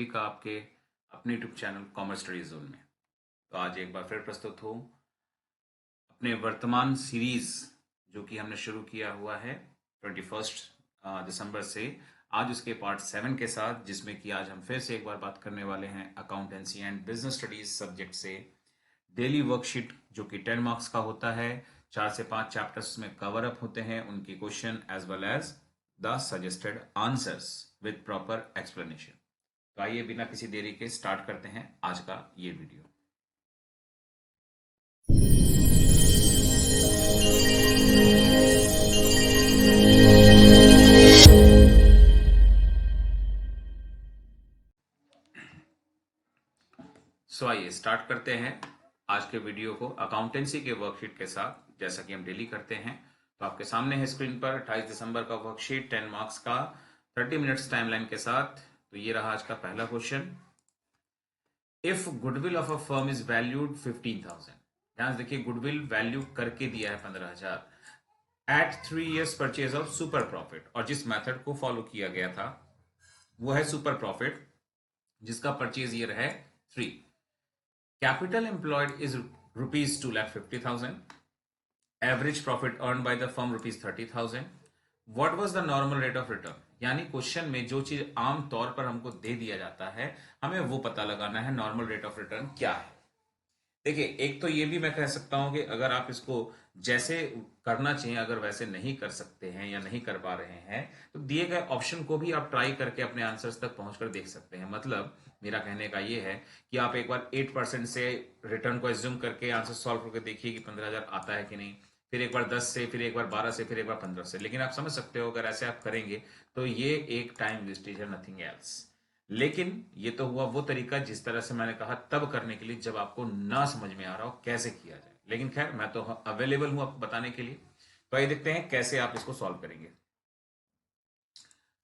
सभी का आपके अपने YouTube channel commerce study zone में। तो आज एक बार फिर प्रस्तुत हूँ अपने वर्तमान सीरीज जो कि हमने शुरू किया हुआ है 21 दिसंबर से। आज उसके पार्ट 7 के साथ, जिसमें कि आज हम फिर से एक बार बात करने वाले हैं accountancy and business studies subject से डेली वर्कशीट, जो कि 10 मार्क्स का होता है। 4 से 5 चैप्टर्स में कवर अप होते हैं, उनकी question as well as the suggested answers with proper explanation. तो आइए बिना किसी देरी के स्टार्ट करते हैं आज का ये वीडियो। आइए स्टार्ट करते हैं आज के वीडियो को अकाउंटेंसी के वर्कशीट के साथ, जैसा कि हम डेली करते हैं। तो आपके सामने है स्क्रीन पर 28 दिसंबर का वर्कशीट 10 मार्क्स का 30 मिनट्स टाइमलाइन के साथ। तो ये रहा आज का पहला question. If goodwill of a firm is valued 15,000, ध्यान से देखिए, गुडविल वैल्यू करके दिया है 15,000 at 3 years purchase of super profit, और जिस मेथड को फॉलो किया गया था वो है सुपर प्रॉफिट, जिसका परचेज ईयर है 3। Capital employed is rupees 2,50,000. Average profit earned by the firm rupees 30,000. What was the normal rate of return? यानी क्वेश्चन में जो चीज आम तौर पर हमको दे दिया जाता है, हमें वो पता लगाना है नॉर्मल रेट ऑफ रिटर्न क्या है। देखिए, एक तो ये भी मैं कह सकता हूं कि अगर आप इसको जैसे करना चाहिए अगर वैसे नहीं कर सकते हैं या नहीं कर पा रहे हैं, तो दिए गए ऑप्शन को भी आप ट्राई करके अपने आंसर्स तक पहुंचकर देख सकते हैं। मतलब मेरा कहने का ये है कि आप एक बार 8% से रिटर्न को एज्यूम करके आंसर सॉल्व करके देखिए कि 15,000 आता है कि नहीं, फिर एक बार 10 से, फिर एक बार 12 से, फिर एक बार 15 से। लेकिन आप समझ सकते हो अगर ऐसे आप करेंगे तो ये एक टाइम वेस्टेज है, नथिंग एल्स। लेकिन ये तो हुआ वो तरीका जिस तरह से मैंने कहा तब करने के लिए जब आपको ना समझ में आ रहा हो कैसे किया जाए। लेकिन खैर, मैं तो अवेलेबल हूं आपको बताने के लिए। तो आइए देखते हैं कैसे आप इसको सॉल्व करेंगे।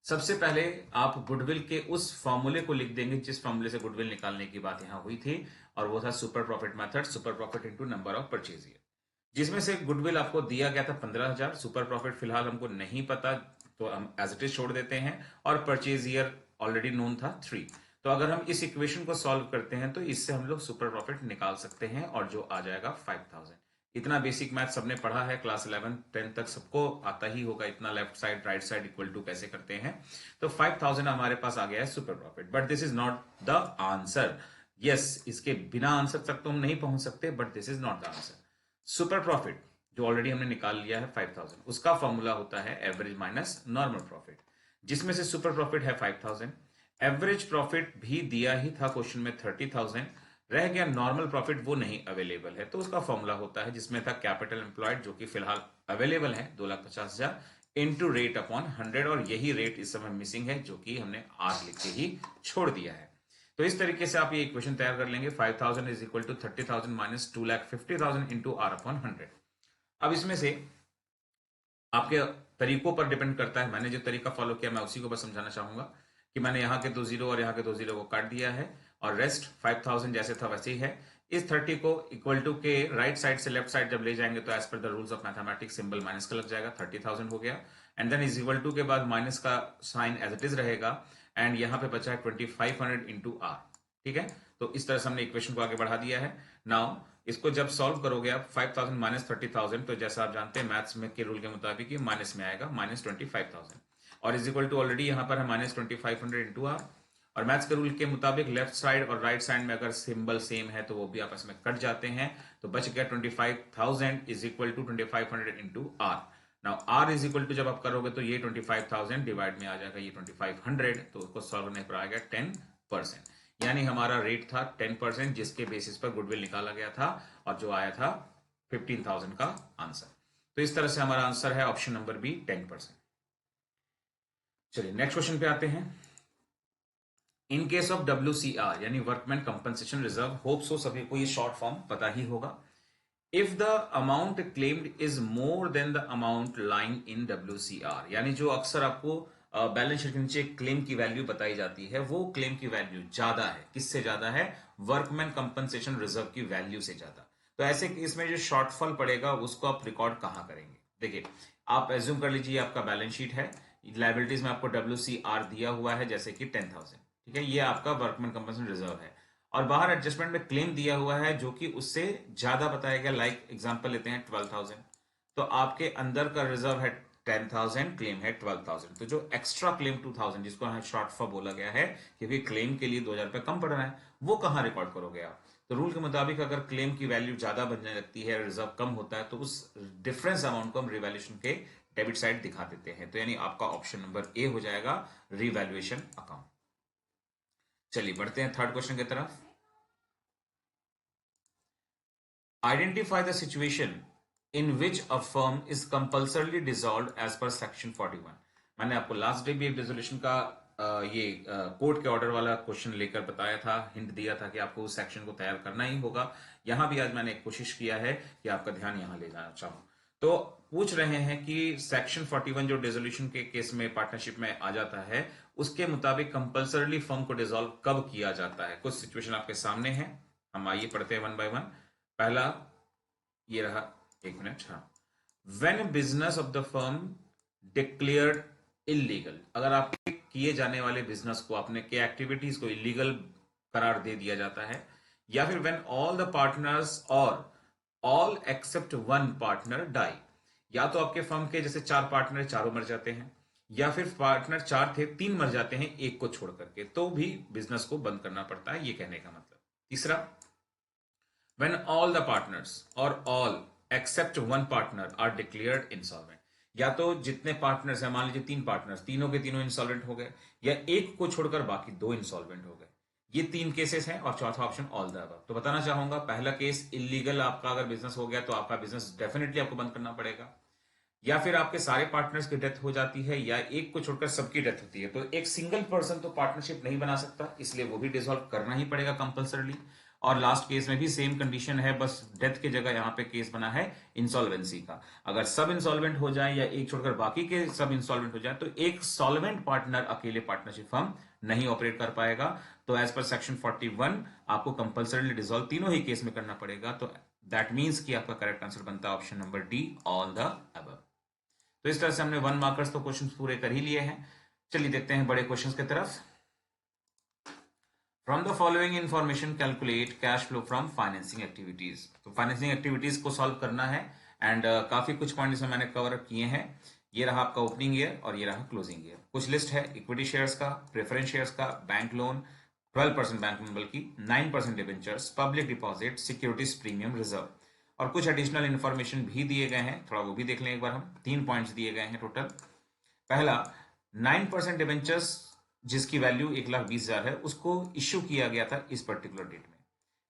सबसे पहले आप गुडविल के उस फॉर्मूले को लिख देंगे जिस फॉर्मूले से गुडविल निकालने की बात यहां हुई थी, और वो था super profit method, super profit into number of purchase year, जिसमें से गुडविल आपको दिया गया था 15,000। सुपर प्रॉफिट फिलहाल हमको नहीं पता, तो हम एज इट इज छोड़ देते हैं, और परचेज ईयर ऑलरेडी नोन था 3। तो अगर हम इस इक्वेशन को सॉल्व करते हैं तो इससे हम लोग सुपर प्रॉफिट निकाल सकते हैं, और जो आ जाएगा 5,000। इतना बेसिक मैथ सबने पढ़ा है, क्लास 11 10 तक सबको आता ही होगा, इतना left side right side equal to कैसे करते हैं। तो 5,000 हमारे पास आ गया है super profit, but this is not the answer. Yes, इसके बिना आंसर तक तो हम नहीं पहुंच सकते, but this is not the answer. Super profit जो ऑलरेडी हमने निकाल लिया है 5,000, उसका फॉर्मूला होता है एवरेज माइनस नॉर्मल प्रॉफिट, जिसमें से सुपर प्रॉफिट है 5,000। एवरेज प्रॉफिट भी दिया ही था क्वेश्चन में 30,000, रह गया नॉर्मल प्रॉफिट, वो नहीं अवेलेबल है, तो उसका फॉर्मूला होता है जिसमें था कैपिटल एम्प्लॉयड, जो कि फिलहाल अवेलेबल है 2,50,000 इंटू रेट अपॉन 100, और यही रेट इस समय मिसिंग है जो कि हमने आर लिख के ही छोड़ दिया है। तो इस तरीके से आप ये इक्वेशन तैयार कर लेंगे, 5,000 is equal to 30,000 minus 2,50,000 into R upon 100। अब इसमें से आपके तरीकों पर डिपेंड करता है, मैंने जो तरीका फॉलो किया मैं उसी को बस समझाना चाहूंगा कि मैंने यहाँ के 2 जीरो और यहाँ के 2 जीरो को काट दिया है, और रेस्ट 5,000 जैसे था वैसे ही है। इस 30 को इक्वल टू के राइट साइड से लेफ्ट साइड जब ले जाएंगे तो as per the rules of mathematics symbol minus का लग जाएगा, 30,000 हो गया, and then is equal to के बाद माइनस का साइन एज इट इज रहेगा, एंड यहाँ पे बचा है 2,500 इंटू आर। ठीक है, तो इस तरह से हमने इक्वेशन को आगे बढ़ा दिया है। नाउ इसको जब सॉल्व करोगे आप 5,000 माइनस 30,000, तो जैसा आप जानते हैं मैथ्स में के रूल के मुताबिक ये माइनस में आएगा, माइनस 25,000, और इज इक्वल टू ऑलरेडी यहाँ पर है माइनस 2,500 इंटू आर। और मैथ्स के रूल के मुताबिक लेफ्ट साइड और राइट साइड में अगर सिंबल सेम है तो वो भी आपस में कट जाते हैं, तो बच गया 25,000 is equal to 2,500 into R. Now R is equal to जब आप करोगे तो ये 25,000 डिवाइड में आ जाएगा ये 2,500, तो उसको सॉल्व करने पर आएगा 10%, यानी हमारा रेट था 10%, जिसके बेसिस पर गुडविल निकाला गया था, और जो आया था 15,000 का आंसर। तो इस तरह से हमारा आंसर है ऑप्शन नंबर बी 10%। चलिए नेक्स्ट क्वेश्चन पे आते हैं। इन केस ऑफ WCR यानी workman compensation reserve, hope so सभी को ये शॉर्ट फॉर्म पता ही होगा। If the amount claimed is more than the amount lying in WCR, यानी जो अक्सर आपको बैलेंस शीट के नीचे क्लेम की वैल्यू बताई जाती है, वो क्लेम की वैल्यू ज्यादा है, किससे ज्यादा है, वर्कमैन कंपनसेशन रिजर्व की वैल्यू से ज्यादा। तो ऐसे केस में जो शॉर्टफॉल पड़ेगा उसको आप रिकॉर्ड कहां करेंगे। देखिए, आप एज्यूम कर लीजिए आपका बैलेंस शीट है, लायबिलिटीज में आपको WCR दिया हुआ है जैसे कि 10,000, ठीक है, ये आपका वर्कमैन कंपनसेशन रिजर्व है। और बाहर एडजस्टमेंट में क्लेम दिया हुआ है जो कि उससे ज्यादा बताया गया, लाइक एग्जांपल लेते हैं 12,000, तो आपके अंदर का रिजर्व है 10,000, क्लेम है 12,000, तो जो एक्स्ट्रा क्लेम 2,000 जिसको हमें शॉर्ट फॉर बोला गया है क्योंकि क्लेम के लिए 2,000 रुपये कम पड़ रहा है, वो कहाँ रिकॉर्ड करोगे आप? तो रूल के मुताबिक अगर क्लेम की वैल्यू ज्यादा बनने लगती है, रिजर्व कम होता है, तो उस डिफरेंस अमाउंट को हम रिवैल्यूएशन के डेबिट साइड दिखा देते हैं। तो यानी आपका ऑप्शन नंबर ए हो जाएगा, रिवैल्यूएशन अकाउंट। चलिए बढ़ते हैं थर्ड क्वेश्चन की तरफ। Identify the situation in which a firm is compulsorily dissolve as per section 41। मैंने आपको लास्ट डे भी एक डिसोल्यूशन का ये कोर्ट के ऑर्डर वाला क्वेश्चन लेकर बताया था, हिंट दिया था कि आपको उस सेक्शन को तैयार करना ही होगा। यहां भी आज मैंने एक कोशिश किया है कि आपका ध्यान यहां ले जाना चाहूं। तो पूछ रहे हैं कि सेक्शन 41 जो डिसोल्यूशन के केस में पार्टनरशिप में आ जाता है, उसके मुताबिक कंपल्सरली फर्म को डिसॉल्व कब किया जाता है। कुछ सिचुएशन आपके सामने है, हम आइए पढ़ते हैं वन बाय वन। पहला ये रहा, एक मिनट, हाँ, when business of the firm declared illegal, अगर आपके किए जाने वाले बिजनेस को, आपने के एक्टिविटीज को इलीगल करार दे दिया जाता है, या फिर व्हेन ऑल द पार्टनर्स और all except one partner die, या तो आपके फर्म के जैसे 4 पार्टनर, चारों मर जाते हैं, या फिर पार्टनर 4 थे, 3 मर जाते हैं एक को छोड़ करके, तो भी बिजनेस को बंद करना पड़ता है, ये कहने का मतलब। तीसरा, when all the partners or all except one partner are declared insolvent, या तो जितने पार्टनर्स हैं, मान लीजिए 3 पार्टनर्स, तीनों के तीनों इंसॉल्वेंट हो गए, या एक को छोड़कर बाकी 2 इंसॉल्वेंट हो गए, ये 3 केसेस हैं। और चौथा ऑप्शन ऑल द अबव। तो बताना चाहूंगा, पहला केस इलीगल आपका अगर बिजनेस हो गया तो आपका बिजनेस डेफिनेटली आपको बंद करना पड़ेगा, या फिर आपके सारे पार्टनर्स की डेथ हो जाती है, या एक को छोड़कर सबकी डेथ होती है, तो एक सिंगल पर्सन तो पार्टनरशिप नहीं बना सकता, इसलिए वो भी डिसॉल्व करना ही पड़ेगा कंपलसरली। और लास्ट केस में भी सेम कंडीशन है, बस डेथ की जगह यहां पे केस बना है इंसॉल्वेंसी का। अगर सब इंसॉल्वेंट हो जाए या एक छोड़कर बाकी के सब इंसॉल्वेंट हो जाए, तो एक सॉल्वेंट पार्टनर अकेले पार्टनरशिप फर्म नहीं ऑपरेट कर पाएगा। तो एज पर सेक्शन 41 आपको कंपलसरली डिसॉल्व तीनों ही केस में करना पड़ेगा। तो दैट मीन्स कि आपका करेक्ट आंसर बनता है option number D, all the above. तो इस तरह से हमने 1 मार्कर्स तो क्वेश्चंस पूरे कर ही लिए हैं। चलिए देखते हैं बड़े क्वेश्चंस की तरफ। From the following information calculate cash flow from financing activities. तो फाइनेंसिंग एक्टिविटीज को सॉल्व करना है, एंड काफी कुछ पॉइंट इसमें मैंने कवर किए हैं। ये रहा आपका ओपनिंग ईयर और ये रहा क्लोजिंग ईयर। कुछ लिस्ट है इक्विटी शेयर्स का, प्रेफरेंस शेयर्स का, बैंक लोन 12% बैंक लोन, बल्कि 9% debentures, public deposit, securities premium, reserve, और कुछ एडिशनल इन्फॉर्मेशन भी दिए गए हैं, थोड़ा वो भी देख लें एक बार हम। 3 पॉइंट्स दिए गए हैं टोटल। पहला, 9% डिबेंचर्स जिसकी वैल्यू 1,20,000 है, उसको इश्यू किया गया था इस पर्टिकुलर डेट में।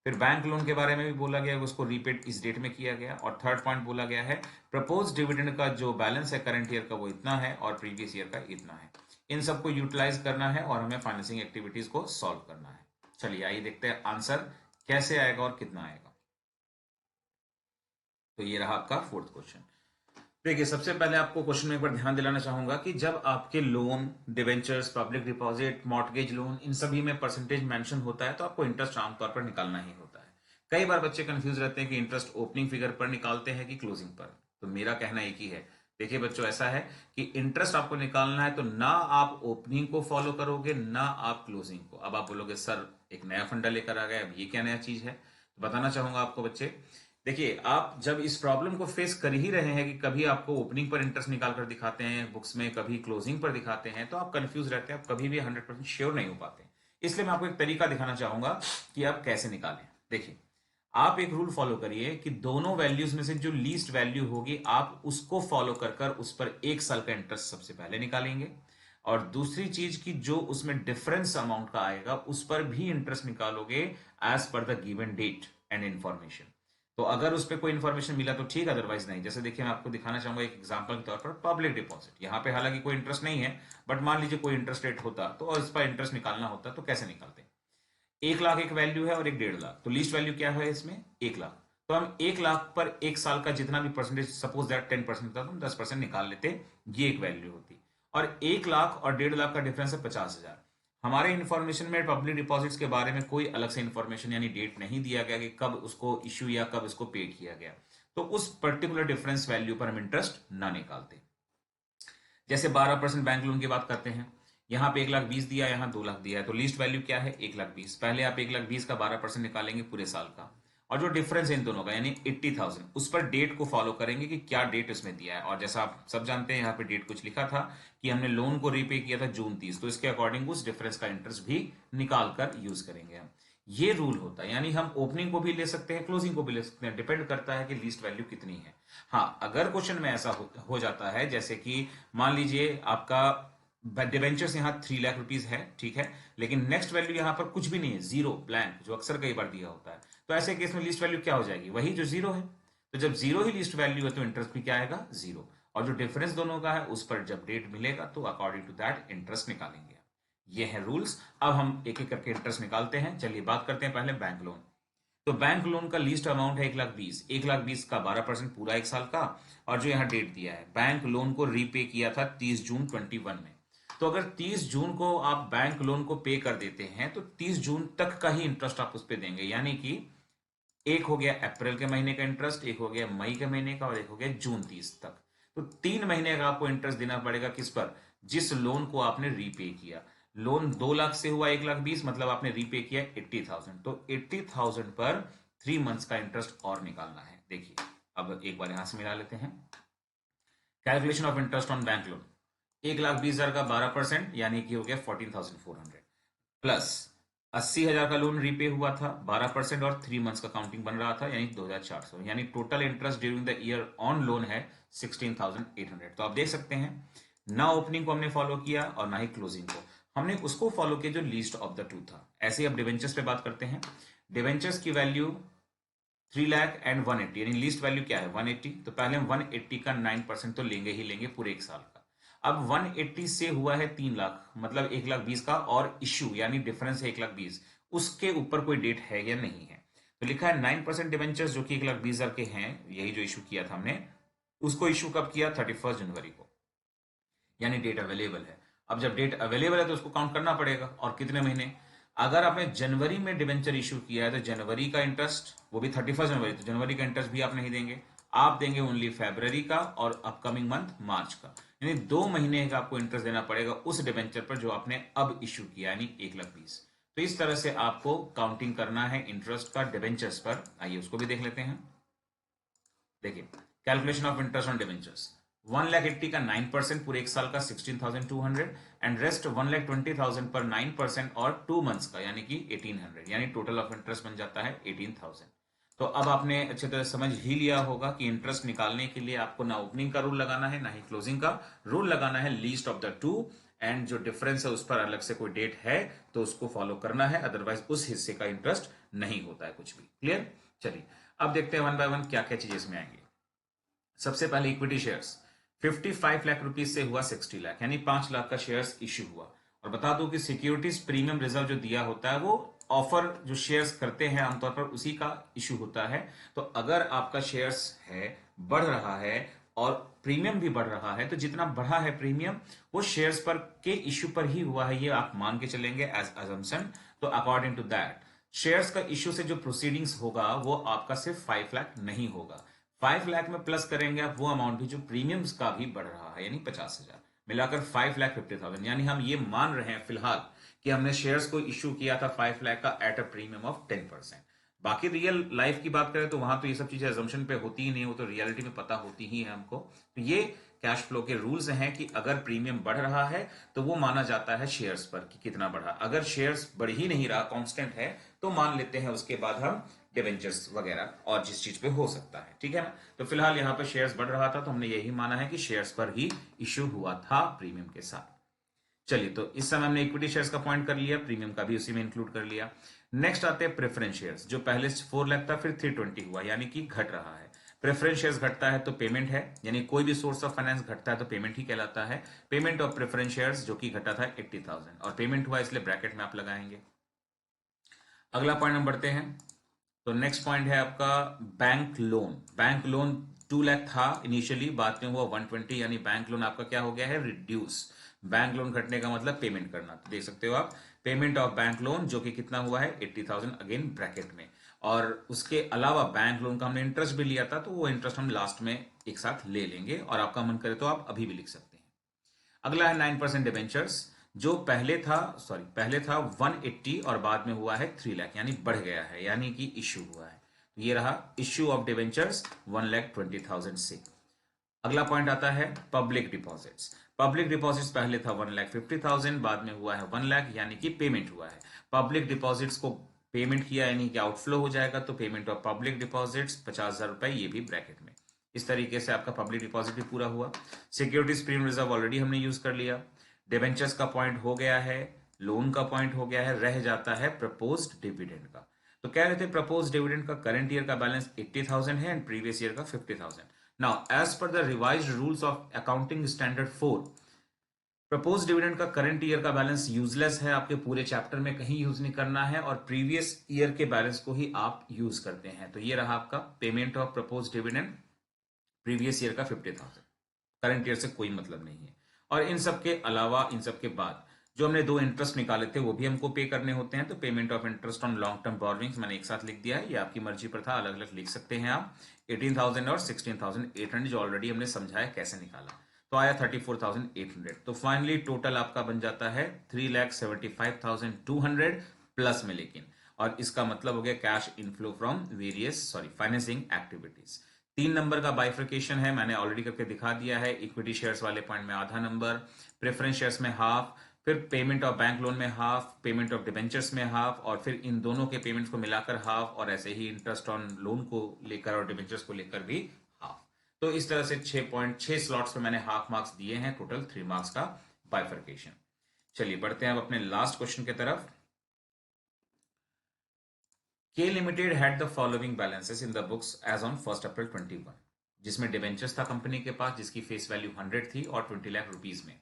फिर बैंक लोन के बारे में भी बोला गया, उसको रीपेड इस डेट में किया गया। और थर्ड पॉइंट बोला गया है प्रपोज डिविडेंड का जो बैलेंस है करंट ईयर का वो इतना है और प्रीवियस ईयर का इतना है। इन सबको यूटिलाइज करना है और हमें फाइनेंसिंग एक्टिविटीज को सॉल्व करना है। चलिए आइए देखते हैं आंसर कैसे आएगा और कितना आएगा। तो ये रहा आपका फोर्थ क्वेश्चन। देखिए, सबसे पहले आपको क्वेश्चन में एक बार ध्यान दिलाना चाहूंगा कि जब आपके loan, debentures, public deposit, mortgage loan, इन सभी में परसेंटेज मेंशन होता है तो आपको इंटरेस्ट आमतौर पर निकालना ही होता है। कई बार बच्चे कंफ्यूज रहते हैं कि इंटरेस्ट ओपनिंग फिगर पर निकालते हैं कि क्लोजिंग पर। तो मेरा कहना एक ही है, देखिए बच्चों, ऐसा है कि इंटरेस्ट आपको निकालना है तो ना आप ओपनिंग को फॉलो करोगे ना आप क्लोजिंग को। अब आप बोलोगे सर एक नया फंडा लेकर आ गया, अब ये क्या नया चीज है? तो बताना चाहूंगा आपको बच्चे, देखिए आप जब इस प्रॉब्लम को फेस कर ही रहे हैं कि कभी आपको ओपनिंग पर इंटरेस्ट निकाल कर दिखाते हैं बुक्स में, कभी क्लोजिंग पर दिखाते हैं, तो आप कंफ्यूज रहते हैं, आप कभी भी 100% श्योर नहीं हो पाते। इसलिए मैं आपको एक तरीका दिखाना चाहूंगा कि आप कैसे निकालें। देखिए, आप एक रूल फॉलो करिए कि दोनों वैल्यूज में से जो लीस्ट वैल्यू होगी आप उसको फॉलो कर कर उस पर 1 साल का इंटरेस्ट सबसे पहले निकालेंगे, और दूसरी चीज की जो उसमें डिफरेंस अमाउंट का आएगा उस पर भी इंटरेस्ट निकालोगे as per the given date and information. तो अगर उस पर कोई इन्फॉर्मेशन मिला तो ठीक, अदरवाइज नहीं। जैसे देखिए, मैं आपको दिखाना चाहूंगा एक एग्जांपल के तौर पर पब्लिक डिपॉजिट। यहाँ पे हालांकि कोई इंटरेस्ट नहीं है, बट मान लीजिए कोई इंटरेस्ट रेट होता तो इस पर इंटरेस्ट निकालना होता तो कैसे निकालते? 1,00,000 एक वैल्यू है और एक 1,50,000, तो लीस्ट वैल्यू क्या है इसमें? 1,00,000। तो हम 1,00,000 पर 1 साल का जितना भी परसेंटेज, सपोज दैट 10% था, तो हम 10% निकाल लेते, ये एक वैल्यू होती। और 1,00,000 और 1,50,000 का डिफरेंस है 50,000। हमारे इंफॉर्मेशन में पब्लिक डिपॉजिट्स के बारे में कोई अलग से इंफॉर्मेशन यानी डेट नहीं दिया गया कि कब उसको इश्यू या कब इसको पे किया गया, तो उस पर्टिकुलर डिफरेंस वैल्यू पर हम इंटरेस्ट ना निकालते। जैसे 12% बैंक लोन की बात करते हैं, यहाँ पे 1,20,000 दिया, यहाँ 2,00,000 दिया है, तो लीस्ट वैल्यू क्या है? 1,20,000। पहले आप 1,20,000 का 12% निकालेंगे पूरे साल का, और जो डिफरेंस है इन दोनों का यानी 80,000, उस पर डेट को फॉलो करेंगे कि क्या डेट इसमें दिया है। और जैसा आप सब जानते हैं यहाँ पे डेट कुछ लिखा था कि हमने लोन को रीपे किया था जून 30, तो इसके अकॉर्डिंग उस डिफरेंस का इंटरेस्ट भी निकाल कर यूज करेंगे हम। ये रूल होता है, यानी हम ओपनिंग को भी ले सकते हैं, क्लोजिंग को भी ले सकते हैं, डिपेंड करता है कि लीस्ट वैल्यू कितनी है। हाँ, अगर क्वेश्चन में ऐसा हो जाता है जैसे कि मान लीजिए आपका डिवेंचर्स यहाँ 3,00,000 रुपीज है, ठीक है, लेकिन नेक्स्ट वैल्यू यहाँ पर कुछ भी नहीं है, जीरो, ब्लैंक, जो अक्सर कई बार दिया होता है, तो ऐसे केस में लीस्ट वैल्यू क्या हो जाएगी? वही जो जीरो है। तो जब जीरो ही लीस्ट वैल्यू है तो इंटरेस्ट भी क्या आएगा? जीरो। और जो डिफरेंस दोनों का है उस पर जब डेट मिलेगा तो अकॉर्डिंग टू दैट इंटरेस्ट निकालेंगे। ये है रूल्स। अब हम एक एक करके इंटरेस्ट निकालते हैं। चलिए बात करते हैं पहले बैंक लोन। तो बैंक लोन का लीस्ट अमाउंट है 1,20,000, 1,20,000 का 12% पूरा एक साल का, और जो यहाँ डेट दिया है, बैंक लोन को रीपे किया था 30 जून 21 में। तो अगर 30 जून को आप बैंक लोन को पे कर देते हैं तो 30 जून तक का ही इंटरेस्ट आप उस पर देंगे, यानी कि एक हो गया अप्रैल के महीने का इंटरेस्ट, एक हो गया मई के महीने का, और एक हो गया जून 30 तक। तो 3 महीने का आपको इंटरेस्ट देना पड़ेगा, किस पर? जिस लोन को आपने रीपे किया। लोन 2,00,000 से हुआ 1,20,000, मतलब आपने रीपे किया 80,000, तो 80,000 पर 3 मंथ्स का इंटरेस्ट और निकालना है। देखिए अब एक बार यहां से मिला लेते हैं। Calculation of interest on bank loan, 1,20,000 का 12% यानी कि हो गया 14,400, प्लस 80,000 का लोन रीपे हुआ था 12%, और 3 मंथ्स का काउंटिंग बन रहा था यानी 2,400, यानी total interest during the year on loan है 16,800। तो आप देख सकते हैं, ना ओपनिंग को हमने फॉलो किया और ना ही क्लोजिंग को, हमने उसको फॉलो किया जो लीस्ट ऑफ द टू था। ऐसे ही अब डिवेंचर्स पे बात करते हैं। डिवेंचर्स की वैल्यू 3,00,000 एंड 180, यानी लीस्ट वैल्यू क्या है? 180। तो पहले हम 180 का 9% तो लेंगे ही लेंगे पूरे एक साल का। अब 180 से हुआ है 3,00,000, मतलब 1,20,000 का और इश्यू, यानी डिफरेंस है 1,20,000, उसके ऊपर कोई डेट है या नहीं है? तो लिखा है 9% डिवेंचर्स जो कि 1,20,000 के हैं, यही जो इशू किया था हमने, उसको इशू कब किया? 31 जनवरी को, यानी डेट अवेलेबल है। अब जब डेट अवेलेबल है तो उसको काउंट करना पड़ेगा, और कितने महीने? अगर आपने जनवरी में डिवेंचर इशू किया है तो जनवरी का इंटरेस्ट, वो भी 31 जनवरी, तो जनवरी का इंटरेस्ट भी आप नहीं देंगे, आप देंगे ओनली फरवरी का और अपकमिंग मंथ मार्च का, यानी 2 महीने का आपको इंटरेस्ट देना पड़ेगा उस डिवेंचर पर जो आपने अब इशू किया, यानी 1,20,000। तो इस तरह से आपको काउंटिंग करना है इंटरेस्ट का डिवेंचर्स पर। आइए उसको भी देख लेते हैं। देखिए calculation of interest on debentures, 1,80,000 का 9% पूरे एक साल का 16,200, एंड रेस्ट 1,20,000 पर 9% और 2 मंथ्स का यानी कि 1,800, यानी टोटल ऑफ इंटरेस्ट बन जाता है 18,000। तो अब आपने अच्छे तरह समझ ही लिया होगा कि इंटरेस्ट निकालने के लिए आपको ना ओपनिंग का रूल लगाना है ना ही क्लोजिंग का रूल लगाना है, least of the two, and जो डिफरेंस है उस पर अलग से कोई डेट है तो उसको फॉलो करना है, अदरवाइज उस हिस्से का इंटरेस्ट नहीं होता है कुछ भी। क्लियर? चलिए अब देखते हैं वन बाय वन क्या क्या चीजें इसमें आएंगी। सबसे पहले इक्विटी शेयर्स, 55 लाख रुपीज से हुआ 60 लाख, यानी 5 लाख का शेयर्स इश्यू हुआ। और बता दूं कि सिक्योरिटीज प्रीमियम रिजर्व जो दिया होता है वो ऑफर जो शेयर्स करते हैं आमतौर पर उसी का इशू होता है। तो अगर आपका शेयर्स है बढ़ रहा है और प्रीमियम भी बढ़ रहा है, तो जितना बढ़ा है प्रीमियम वो शेयर्स पर के इश्यू पर ही हुआ है, ये आप मान के चलेंगे एज अजम्पशन। तो अकॉर्डिंग टू दैट शेयर्स का इश्यू से जो प्रोसीडिंग्स होगा वो आपका सिर्फ 5 लाख नहीं होगा, 5 लाख में प्लस करेंगे आप वो अमाउंट भी जो प्रीमियम्स का भी बढ़ रहा है, यानी 50,000 मिलाकर 5,50,000, यानी हम ये मान रहे हैं फिलहाल कि हमने शेयर्स को इश्यू किया था 5 लाख का एट अ प्रीमियम ऑफ 10%। बाकी रियल लाइफ की बात करें तो वहां तो ये सब चीजें अजम्पशन पे होती ही नहीं, वो तो रियलिटी में पता होती ही है हमको। तो ये कैश फ्लो के रूल्स हैं कि अगर प्रीमियम बढ़ रहा है तो वो माना जाता है शेयर्स पर कि कितना बढ़ा, अगर शेयर्स बढ़ ही नहीं रहा, कांस्टेंट है, तो मान लेते हैं उसके बाद हम डिवेंचर्स वगैरह और जिस चीज पे हो सकता है, ठीक है ना। तो फिलहाल यहाँ पे शेयर्स बढ़ रहा था तो हमने यही माना है कि शेयर्स पर ही इश्यू हुआ था प्रीमियम के साथ। चलिए तो इस समय हमने इक्विटी शेयर्स का पॉइंट कर लिया, प्रीमियम का भी उसी में इंक्लूड कर लिया। नेक्स्ट आते हैं प्रेफरेंस शेयर्स, जो पहले 4 लाख था फिर 320 हुआ, यानी कि घट रहा है। प्रेफरेंस शेयर्स घटता है तो पेमेंट है, यानी कोई भी सोर्स ऑफ फाइनेंस घटता है तो पेमेंट ही कहलाता है। पेमेंट ऑफ प्रेफरेंस शेयर्स जो कि घटा था 80,000 और पेमेंट हुआ इसलिए ब्रैकेट में आप लगाएंगे। अगला पॉइंट हम बढ़ते हैं। तो नेक्स्ट पॉइंट है आपका bank loan. Bank loan 2 lakh था इनिशियली, बाद में हुआ 120, यानी बैंक लोन आपका क्या हो गया है? रिड्यूस। बैंक लोन घटने का मतलब पेमेंट करना, तो देख सकते हो आप पेमेंट ऑफ बैंक लोन जो कि कितना हुआ है 80,000 अगेन ब्रैकेट में। और उसके अलावा बैंक लोन का हमने इंटरेस्ट भी लिया था तो वो इंटरेस्ट हम लास्ट में एक साथ ले लेंगे, और आपका मन करे तो आप अभी भी लिख सकते हैं। अगला है 9% डिवेंचर्स, जो पहले था 180 और बाद में हुआ है 3 लाख, यानी बढ़ गया है, यानी कि इश्यू हुआ है। तो ये रहा इश्यू ऑफ डिवेंचर्स 1,20,000 से। अगला पॉइंट आता है पब्लिक डिपॉजिट्स। पब्लिक डिपॉजिट्स पहले था 1,50,000, बाद में हुआ है 1 लाख, यानी कि पेमेंट हुआ है। पब्लिक डिपॉजिट्स को पेमेंट किया यानी कि आउटफ्लो हो जाएगा, तो पेमेंट ऑफ पब्लिक डिपॉजिट्स 50,000 रुपए, ये भी ब्रैकेट में। इस तरीके से आपका पब्लिक डिपॉजिट भी पूरा हुआ। सिक्योरिटीज प्रीमियम रिजर्व ऑलरेडी हमने यूज कर लिया। डिवेंचर्स का पॉइंट हो गया है, लोन का पॉइंट हो गया है, रह जाता है प्रपोज्ड डिविडेंड का। तो कह रहे थे प्रपोज डिविडेंड का करंट ईयर का बैलेंस 80,000 है एंड प्रीवियस ईयर का 50,000। Now as per the revised rules of accounting standard 4, propose dividend का करंट ईयर का बैलेंस यूजलेस है, आपके पूरे चैप्टर में कहीं यूज नहीं करना है, और प्रीवियस ईयर के बैलेंस को ही आप यूज करते हैं। तो ये रहा आपका payment of propose dividend, previous year का 50,000, करंट ईयर से कोई मतलब नहीं है। और इन सब के अलावा, इन सब के बाद जो हमने 2 इंटरेस्ट निकाले थे वो भी हमको पे करने होते हैं। तो payment of interest on long term borrowings मैंने एक साथ लिख दिया है, ये आपकी मर्जी पर था, अलग अलग लिख सकते हैं आप। 18,000 और 16,800 जो ऑलरेडी हमने समझाया कैसे निकाला, तो आया 34,800। तो फाइनली टोटल आपका बन जाता है 3,75,200 प्लस में, लेकिन और इसका मतलब हो गया cash inflow from financing activities. 3 number का बाइफर्केशन है, मैंने ऑलरेडी करके दिखा दिया है। इक्विटी शेयर्स वाले पॉइंट में आधा नंबर, प्रेफरेंस शेयर्स में हाफ, फिर पेमेंट ऑफ बैंक लोन में हाफ, पेमेंट ऑफ डिबेंचर्स में हाफ, और फिर इन दोनों के पेमेंट्स को मिलाकर हाफ, और ऐसे ही इंटरेस्ट ऑन लोन को लेकर और डिबेंचर्स को लेकर भी हाफ। तो इस तरह से 6 स्लॉट्स पे मैंने हाफ मार्क्स दिए हैं, टोटल 3 मार्क्स का बाइफर्केशन। चलिए बढ़ते हैं अब अपने लास्ट क्वेश्चन की तरफ। K Limited had the following balances in the books as on 1st April 21, जिसमें डिबेंचर्स था कंपनी के पास जिसकी फेस वैल्यू 100 थी और 20 लाख रुपीस में।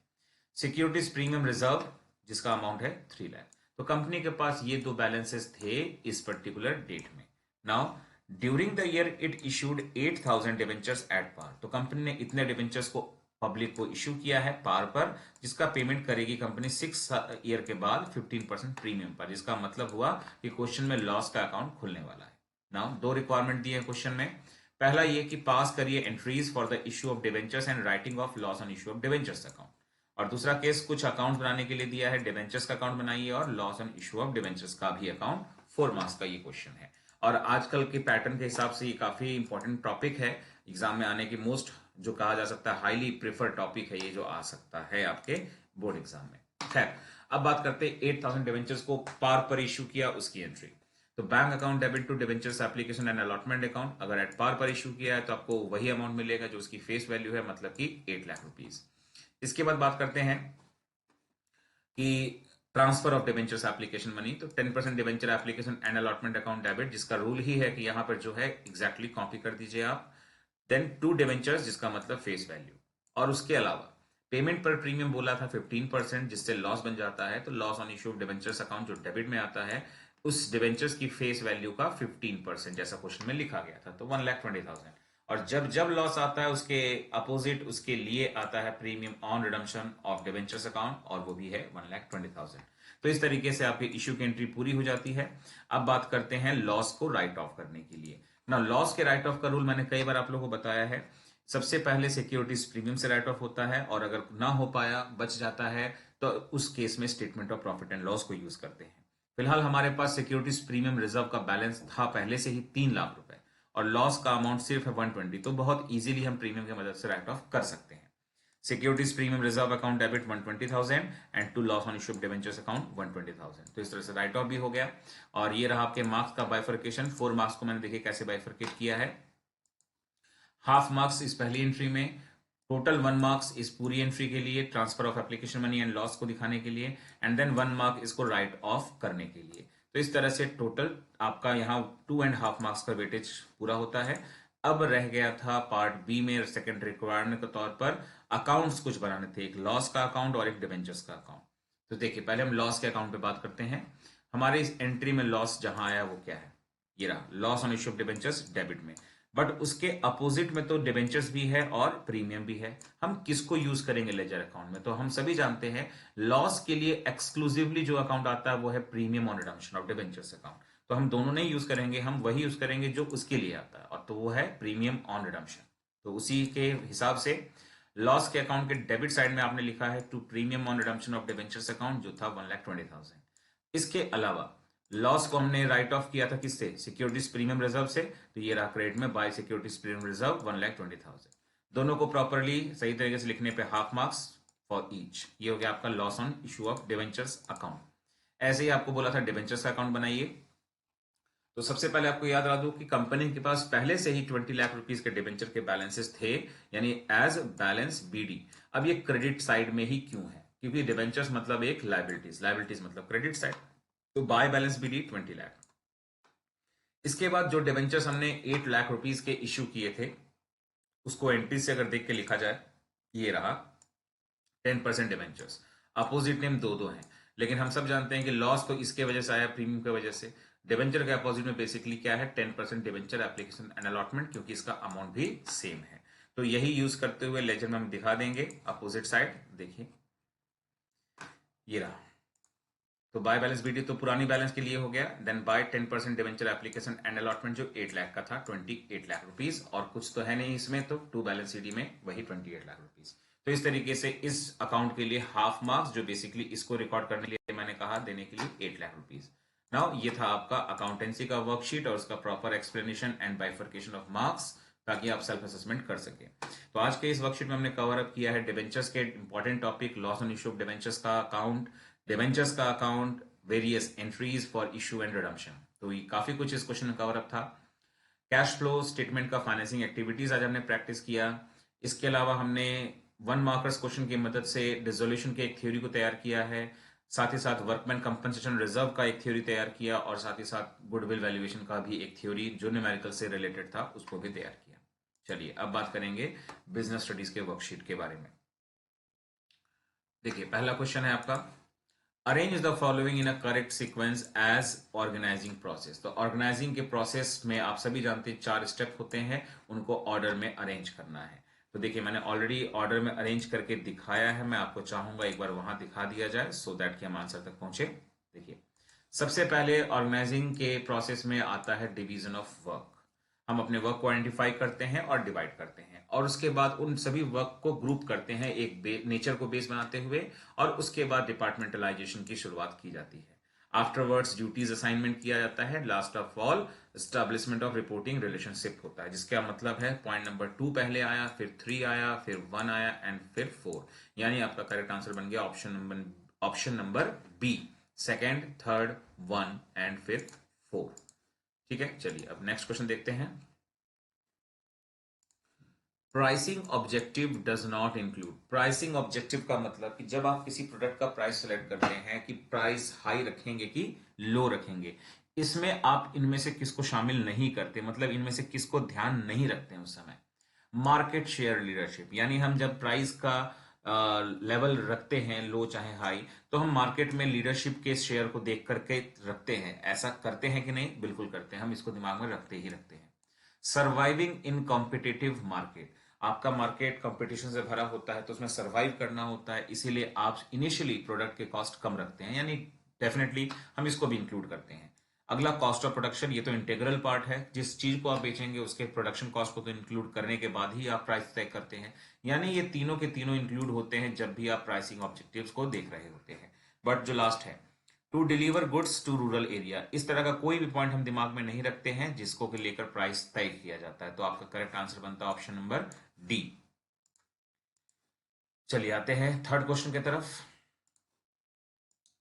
सिक्योरिटीज प्रीमियम रिजर्व जिसका अमाउंट है 3 लाख। तो कंपनी के पास ये 2 बैलेंसेस थे इस पर्टिकुलर डेट में। Now during the year it issued 8,000 debentures at par. तो कंपनी ने इतने डिबेंचर्स को पब्लिक को इशू किया है पार पर, जिसका पेमेंट करेगी कंपनी 6 ईयर के बाद 15% प्रीमियम पर, जिसका मतलब हुआ कि क्वेश्चन में लॉस का अकाउंट खुलने वाला है। नाउ 2 रिक्वायरमेंट दिए क्वेश्चन में। पहला ये कि पास करिए entries for the issue of debentures and writing of loss on issue of debentures account. और दूसरा केस कुछ अकाउंट बनाने के लिए दिया है, डिबेंचर्स का अकाउंट बनाइए और loss on issue of debentures का भी अकाउंट। 4 मार्क्स का ये क्वेश्चन है, और आजकल के पैटर्न के हिसाब से ये काफी इंपॉर्टेंट टॉपिक है, एग्जाम में आने की मोस्ट जो कहा जा सकता है हाईली प्रेफर्ड टॉपिक है ये, जो आ सकता है आपके बोर्ड एग्जाम में। खैर अब बात करते हैं 8,000 डिबेंचर्स को पार पर इशू किया उसकी एंट्री। तो bank account debit to debentures application and allotment account, अगर एट पार पर इशू किया है तो आपको वही अमाउंट मिलेगा जो उसकी फेस वैल्यू है, मतलब कि 8 लाख रुपीज। इसके बाद बात करते हैं कि transfer of debentures application money. तो 10% debenture application and allotment account debit, जिसका रूल ही है कि यहां पर जो है एग्जैक्टली कॉपी कर दीजिए आप। देन 2 डिबेंचर्स जिसका मतलब फेस वैल्यू, और उसके अलावा पेमेंट पर प्रीमियम बोला था 15%, जिससे लॉस बन जाता है। तो loss on issue of debentures account जो डेबिट में आता है उस डिबेंचर्स की फेस वैल्यू का 15%, जैसा क्वेश्चन में लिखा गया था, तो 1,20,000। और जब जब लॉस आता है उसके अपोजिट उसके लिए आता है premium on redemption of debentures account, और वो भी है 1,20,000। तो इस तरीके से आपकी इश्यू की एंट्री पूरी हो जाती है। अब बात करते हैं लॉस को राइट ऑफ करने के लिए। ना लॉस के राइट ऑफ का रूल मैंने कई बार आप लोगों को बताया है। सबसे पहले सिक्योरिटीज प्रीमियम से राइट ऑफ होता है, और अगर ना हो पाया बच जाता है तो उस केस में statement of profit and loss को यूज करते हैं। फिलहाल हमारे पास सिक्योरिटीज प्रीमियम रिजर्व का बैलेंस था पहले से ही 3 लाख रुपए, और लॉस का अमाउंट सिर्फ है 120, तो बहुत इजीली हम प्रीमियम की मदद से राइट ऑफ कर सकते हैं। Securities premium reserve account debit 120,000 and to loss on issue of debentures account 120,000। तो इस तरह से राइट ऑफ भी हो गया, और ये रहा आपके मार्क्स का बाइफर्केशन। 4 मार्क्स को मैंने देखिए कैसे बाइफर्केट किया है। हाफ मार्क्स इस पहली एंट्री में, टोटल 1 मार्क्स इस पूरी एंट्री के लिए transfer of application money and loss को दिखाने के लिए, एंड देन 1 मार्क इसको राइट ऑफ करने के लिए। तो इस तरह से टोटल आपका यहाँ 2.5 मार्क्स का वेटेज पूरा होता है। अब रह गया था पार्ट बी में सेकंड रिक्वायरमेंट के तौर पर अकाउंट्स कुछ बनाने थे, एक लॉस का अकाउंट और एक डिबेंचर्स का अकाउंट। तो देखिए पहले हम लॉस के अकाउंट पे बात करते हैं। हमारे इस एंट्री में लॉस जहां आया वो क्या है, ये रहा loss on issue of debentures debit में, बट उसके अपोजिट में तो डिबेंचर्स भी है और प्रीमियम भी है। हम किसको यूज करेंगे लेजर अकाउंट में, तो हम सभी जानते हैं लॉस के लिए एक्सक्लूसिवली जो अकाउंट आता है वो है premium on redemption of debentures account. तो हम दोनों नहीं यूज करेंगे, हम वही यूज करेंगे जो उसके लिए आता है, और तो वो है प्रीमियम ऑन रिडम्पशन। तो उसी के हिसाब से लॉस के अकाउंट के डेबिट साइड में आपने लिखा है to premium on redemption of debentures account, जो था 1,20,000। इसके अलावा लॉस को हमने राइट ऑफ किया था किससे, सिक्योरिटीज प्रीमियम रिजर्व से, तो ये रहा क्रेडिट में बाय सिक्योरिटीज प्रीमियम रिजर्व 1,20,000। दोनों को प्रॉपरली सही तरीके से लिखने पे हाफ मार्क्स फॉर ईच। ये हो गया आपका loss on issue of debentures account. ऐसे ही आपको बोला था डिवेंचर्स का अकाउंट बनाइए, तो सबसे पहले आपको याद रहा दो कि कंपनी के पास पहले से ही 20 लाख रुपीस के डिवेंचर के बैलेंसेस थे, यानी एज बैलेंस बीडी। अब ये क्रेडिट साइड में ही क्यों है, क्योंकि डिवेंचर्स मतलब एक लाइबिलिटीज, लाइबिलिटीज मतलब क्रेडिट साइड, तो बाय बैलेंस बीडी 20 लाख। इसके बाद जो डिवेंचर्स हमने 8 लाख रुपीस के इश्यू किए थे, उसको एंट्री से अगर देख के लिखा जाए, ये रहा 10% डिवेंचर्स। अपोजिट नेम दो दो हैं, लेकिन हम सब जानते हैं कि लॉस तो इसके वजह से आया, प्रीमियम की वजह से। डिवेंचर के अपोजिट में बेसिकली क्या है, 10% डिवेंचर एप्लीकेशन एंड अलॉटमेंट, क्योंकि इसका अमाउंट भी सेम है। तो यही यूज करते हुए लेजर में हम दिखा देंगे अपोजिट साइड। देखिए ये रहा, तो बाय बैलेंस बीडी तो पुरानी बैलेंस के लिए हो गया, then by 10% debenture application and allotment जो 8 लाख का था, 28 लाख रुपीस, और कुछ तो है नहीं इसमें, तो टू बैलेंस सीडी में वही 28 लाख रुपीस। तो इस तरीके से इस अकाउंट के लिए हाफ मार्क्स, जो बेसिकली इसको रिकॉर्ड करने के लिए मैंने कहा देने के लिए 8 लाख रुपीस। नाउ ये था आपका अकाउंटेंसी का वर्कशीट और उसका proper explanation and bifurcation of marks, ताकि आप सेल्फ असेसमेंट कर सके। तो आज के इस वर्कशीट में हमने कवर अप किया है डिवेंचर्स के important topic, loss on issue of debentures का अकाउंट, डिवेंचर्स का account, various entries for issue and redemption. तो ये काफी कुछ इस क्वेश्चन में कवर अप था। कैश फ्लो स्टेटमेंट का फाइनेंसिंग एक्टिविटीज आज हमने प्रैक्टिस किया। इसके अलावा हमने 1 मार्कर्स क्वेश्चन की मदद से डिसोल्यूशन के एक थ्योरी को तैयार किया है, साथ ही साथ वर्कमैन कंपनसेशन रिजर्व का एक थ्योरी तैयार किया, और साथ ही साथ गुडविल वैल्यूएशन का भी एक थ्योरी जो न्यूमेरिकल से रिलेटेड था उसको भी तैयार किया। चलिए अब बात करेंगे बिजनेस स्टडीज के वर्कशीट के बारे में। देखिए पहला क्वेश्चन है आपका, arrange the following in a correct sequence as organising process. तो ऑर्गेनाइजिंग के प्रोसेस में आप सभी जानते हैं 4 स्टेप होते हैं, उनको ऑर्डर में अरेंज करना है। तो देखिए मैंने ऑलरेडी ऑर्डर में अरेंज करके दिखाया है, मैं आपको चाहूंगा एक बार वहां दिखा दिया जाए सो दैट कि हम आंसर तक पहुंचे। देखिए सबसे पहले ऑर्गेनाइजिंग के प्रोसेस में आता है डिवीजन ऑफ वर्क। हम अपने वर्क को आइडेंटिफाई करते हैं और डिवाइड करते हैं, और उसके बाद उन सभी वर्क को ग्रुप करते हैं एक नेचर को बेस बनाते हुए, और उसके बाद डिपार्टमेंटलाइजेशन की शुरुआत की जाती है। आफ्टरवर्ड्स ड्यूटीज असाइनमेंट किया जाता है, last of all establishment of reporting relationship होता है, जिसका मतलब है पॉइंट नंबर 2 पहले आया, फिर 3 आया, फिर 1 आया एंड फिर 4। यानी आपका करेक्ट आंसर बन गया option number B, second, third, 1 and फिर 4। ठीक है, चलिए अब नेक्स्ट क्वेश्चन देखते हैं। Pricing objective does not include. Pricing objective का मतलब कि जब आप किसी प्रोडक्ट का प्राइस सेलेक्ट करते हैं कि प्राइस हाई रखेंगे कि लो रखेंगे, इसमें आप इनमें से किसको शामिल नहीं करते, मतलब इनमें से किसको ध्यान नहीं रखते हैं उस समय। मार्केट शेयर लीडरशिप, यानी हम जब प्राइस का लेवल रखते हैं लो चाहे हाई, तो हम मार्केट में लीडरशिप के शेयर को देख करके रखते हैं। ऐसा करते हैं कि नहीं, बिल्कुल करते हैं, हम इसको दिमाग में रखते ही रखते हैं। सर्वाइविंग इन कॉम्पिटिटिव मार्केट, आपका मार्केट कंपटीशन से भरा होता है तो उसमें सर्वाइव करना होता है, इसीलिए आप इनिशियली प्रोडक्ट के कॉस्ट कम रखते हैं, यानी डेफिनेटली हम इसको भी इंक्लूड करते हैं। अगला कॉस्ट ऑफ प्रोडक्शन, ये तो इंटीग्रल पार्ट है, जिस चीज को आप बेचेंगे उसके प्रोडक्शन कॉस्ट को तो इंक्लूड करने के बाद ही आप प्राइस तय करते हैं, यानी ये तीनों के तीनों इंक्लूड होते हैं जब भी आप प्राइसिंग ऑब्जेक्टिव्स को देख रहे होते हैं। बट जो लास्ट है, to deliver goods to rural area, इस तरह का कोई भी पॉइंट हम दिमाग में नहीं रखते हैं जिसको लेकर प्राइस तय किया जाता है, तो आपका करेक्ट आंसर बनता है ऑप्शन नंबर डी। चलिए आते हैं थर्ड क्वेश्चन की तरफ।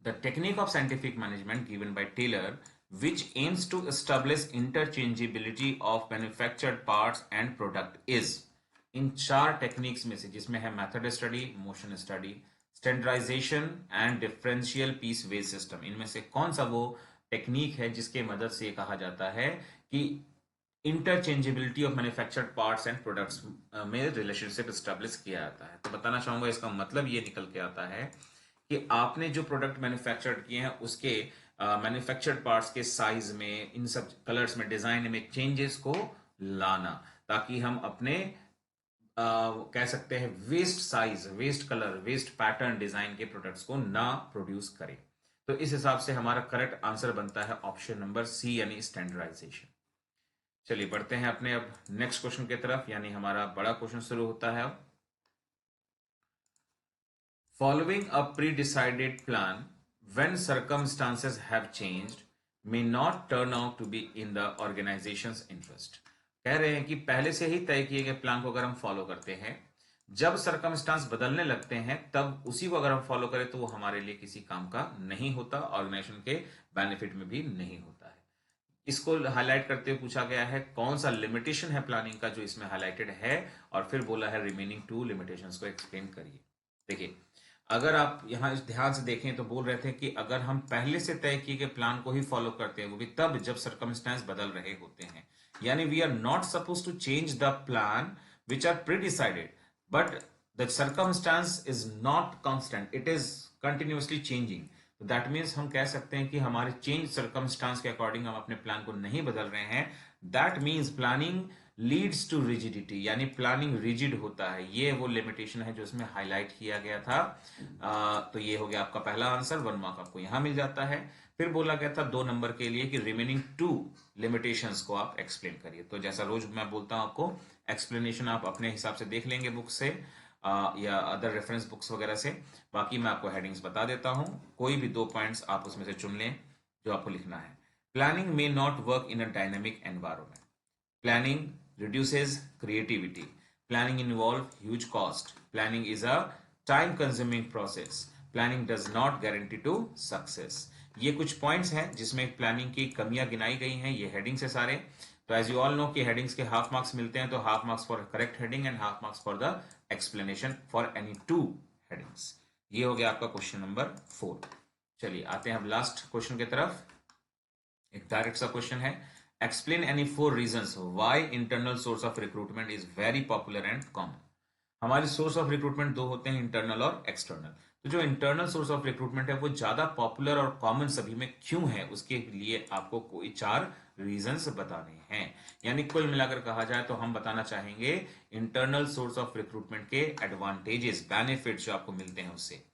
The technique of scientific management given by Taylor which aims to establish interchangeability of manufactured parts and product is। इन 4 टेक्निक्स में से, जिसमें है method study, motion study, standardisation and differential piece wage system, इनमें से कौन सा वो टेक्निक है जिसके मदद से कहा जाता है कि interchangeability of manufactured parts and products में रिलेशनशिप स्टैब्लिश किया जाता है। तो बताना चाहूंगा इसका मतलब ये निकल के आता है कि आपने जो प्रोडक्ट मैन्युफैक्चर्ड किए हैं उसके मैन्युफैक्चर्ड पार्ट्स के साइज में, इन सब कलर्स में, डिजाइन में चेंजेस को लाना, ताकि हम अपने कह सकते हैं waste size, waste colour, waste pattern design के प्रोडक्ट्स को ना प्रोड्यूस करें। तो इस हिसाब से हमारा करेक्ट आंसर बनता है ऑप्शन नंबर सी, यानी स्टैंडर्डाइजेशन। चलिए बढ़ते हैं अपने अब नेक्स्ट क्वेश्चन की तरफ, यानी हमारा बड़ा क्वेश्चन शुरू होता है अब। Following a pre-decided plan when circumstances have changed may not turn out to be in the organization's interest. कह रहे हैं कि पहले से ही तय किए गए प्लान को अगर हम फॉलो करते हैं, जब सर्कमस्टांस बदलने लगते हैं तब उसी को अगर हम फॉलो करें तो वो हमारे लिए किसी काम का नहीं होता, ऑर्गेनाइजेशन के बेनिफिट में भी नहीं होता है। इसको हाईलाइट करते हुए पूछा गया है कौन सा लिमिटेशन है प्लानिंग का जो इसमें हाईलाइटेड है, और फिर बोला है रिमेनिंग 2 लिमिटेशंस को एक्सप्लेन करिए। देखिए, अगर आप यहाँ इस ध्यान से देखें तो बोल रहे थे कि अगर हम पहले से तय किए गए प्लान को ही फॉलो करते हैं, वो भी तब जब सर्कमस्टेंस बदल रहे होते हैं, यानी we are not suppose to change the plan which are pre decided, but the circumstance is not constant, it is continuously changing. तो दैट मीन्स हम कह सकते हैं कि हमारे चेंज सर्कमस्टांस के अकॉर्डिंग हम अपने प्लान को नहीं बदल रहे हैं। That means planning leads to rigidity, यानी प्लानिंग रिजिड होता है। ये वो लिमिटेशन है जो इसमें हाईलाइट किया गया था। तो ये हो गया आपका पहला आंसर, 1 मार्क आपको यहां मिल जाता है। फिर बोला गया था 2 नंबर के लिए कि रिमेनिंग 2 लिमिटेशंस को आप एक्सप्लेन करिए। तो जैसा रोज मैं बोलता हूं आपको, एक्सप्लेनेशन आप अपने हिसाब से देख लेंगे बुक से या अदर रेफरेंस बुक्स वगैरह से। बाकी मैं आपको हेडिंग्स बता देता हूं, कोई भी 2 पॉइंट्स आप उसमें से चुन लें जो आपको लिखना है। Planning may not work in a dynamic environment. Planning reduces creativity. Planning involves huge cost. Planning is a time consuming process. Planning does not guarantee to success. ये कुछ पॉइंट्स हैं जिसमें प्लानिंग की कमियां गिनाई गई हैं, ये हेडिंग्स है सारे। तो एज यू ऑल नो कि हेडिंग्स के हाफ मार्क्स मिलते हैं, तो half marks for correct heading and half marks for the explanation for any 2 headings. ये हो गया आपका क्वेश्चन नंबर 4। चलिए आते हैं अब लास्ट क्वेश्चन की तरफ। एक डायरेक्ट सा क्वेश्चन है, explain any 4 reasons why internal source of recruitment is very popular and common। हमारे सोर्स ऑफ रिक्रूटमेंट 2 होते हैं, इंटरनल और एक्सटर्नल। तो जो इंटरनल सोर्स ऑफ रिक्रूटमेंट है वो ज्यादा पॉपुलर और कॉमन सभी में क्यों है, उसके लिए आपको कोई 4 रीजंस बताने हैं। यानी कुल मिलाकर कहा जाए तो हम बताना चाहेंगे इंटरनल सोर्स ऑफ रिक्रूटमेंट के एडवांटेजेस, बेनिफिट्स जो आपको मिलते हैं उससे।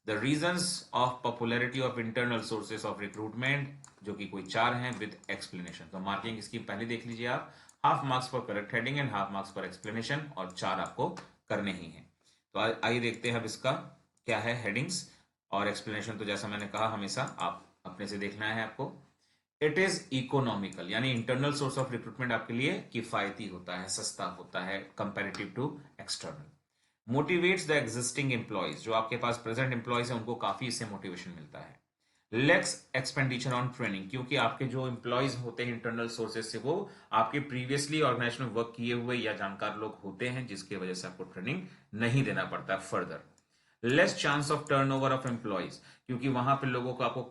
The reasons of popularity of internal sources of recruitment, जो कि कोई 4 हैं विद एक्सप्लेनेशन। तो मार्किंग इसकी पहले देख लीजिए आप, half marks for correct heading and half marks for explanation, और 4 आपको करने ही हैं। तो आइए देखते हैं अब इसका क्या है हेडिंग्स और एक्सप्लेनेशन। तो जैसा मैंने कहा हमेशा आप अपने से देखना है आपको। इट इज इकोनॉमिकल, यानी इंटरनल सोर्स ऑफ रिक्रूटमेंट आपके लिए किफायती होता है, सस्ता होता है comparative to external. Motivates the existing employees, जो आपके पास प्रेजेंट एम्प्लॉयज है उनको काफी इससे मोटिवेशन मिलता है। लेक्स एक्सपेंडिचर ऑन ट्रेनिंग, क्योंकि आपके जो एम्प्लॉयज होते हैं इंटरनल सोर्सेज से वो आपके प्रीवियसली ऑर्गेनाइजेशन में वर्क किए हुए या जानकार लोग होते हैं, जिसकी वजह से आपको ट्रेनिंग नहीं देना पड़ता further. Less chance of turnover of employees, क्योंकि वहां पर लोगों को आपको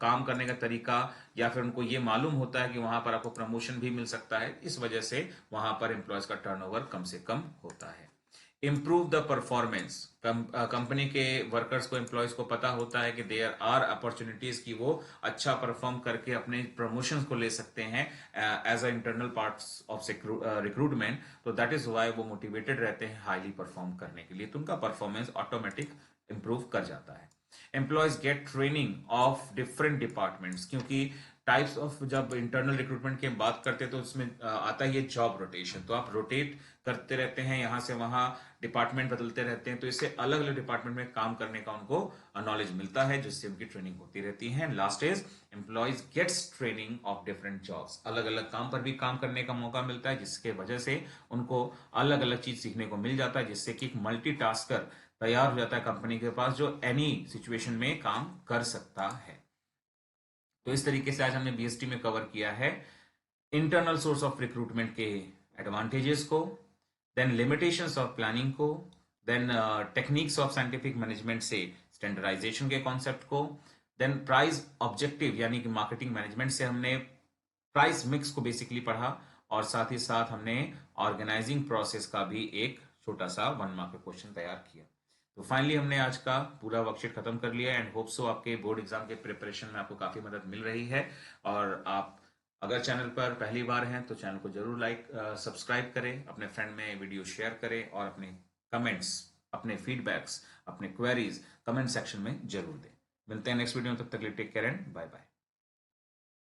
काम करने का तरीका या फिर उनको ये मालूम होता है कि वहां पर आपको प्रमोशन भी मिल सकता है, इस वजह से वहां पर एम्प्लॉयज का टर्नओवर कम से कम होता है। इम्प्रूव द परफॉर्मेंस, कंपनी के वर्कर्स को, एम्प्लॉयज को पता होता है कि देयर आर अपॉर्चुनिटीज की वो अच्छा परफॉर्म करके अपने प्रमोशंस को ले सकते हैं as a internal parts of recruitment. तो दैट इज वाई वो मोटिवेटेड रहते हैं हाईली परफॉर्म करने के लिए, तो उनका परफॉर्मेंस ऑटोमेटिक इंप्रूव कर जाता है। Employees get training of different departments, क्योंकि टाइप्स ऑफ, जब इंटरनल रिक्रूटमेंट की बात करते हैं तो उसमें आता है ये जॉब रोटेशन। तो आप रोटेट करते रहते हैं, यहां से वहां डिपार्टमेंट बदलते रहते हैं, तो इससे अलग अलग डिपार्टमेंट में काम करने का उनको नॉलेज मिलता है, जिससे उनकी ट्रेनिंग होती रहती है। Last is employees gets training of different jobs, अलग अलग काम पर भी काम करने का मौका मिलता है, जिसके वजह से उनको अलग अलग चीज सीखने को मिल जाता है, जिससे कि एक मल्टीटास्कर तैयार हो जाता है कंपनी के पास, जो एनी सिचुएशन में काम कर सकता है। तो इस तरीके से आज हमने बीएसटी में कवर किया है इंटरनल सोर्स ऑफ रिक्रूटमेंट के एडवांटेजेस को, देन लिमिटेशंस ऑफ प्लानिंग को, then techniques of scientific management से स्टैंडर्डाइजेशन के कॉन्सेप्ट को, देन प्राइस ऑब्जेक्टिव यानी कि मार्केटिंग मैनेजमेंट से हमने प्राइस मिक्स को बेसिकली पढ़ा, और साथ ही साथ हमने ऑर्गेनाइजिंग प्रोसेस का भी एक छोटा सा 1 मार्क का क्वेश्चन तैयार किया। तो फाइनली हमने आज का पूरा वर्कशीट खत्म कर लिया एंड होप सो आपके बोर्ड एग्जाम के प्रिपरेशन में आपको काफी मदद मिल रही है। और आप अगर चैनल पर पहली बार हैं तो चैनल को जरूर सब्सक्राइब करें, अपने फ्रेंड में वीडियो शेयर करें, और अपने कमेंट्स, अपने फीडबैक्स, अपने क्वेरीज कमेंट सेक्शन में जरूर दें। मिलते हैं नेक्स्ट वीडियो में, तब तक के लिए take care and bye bye.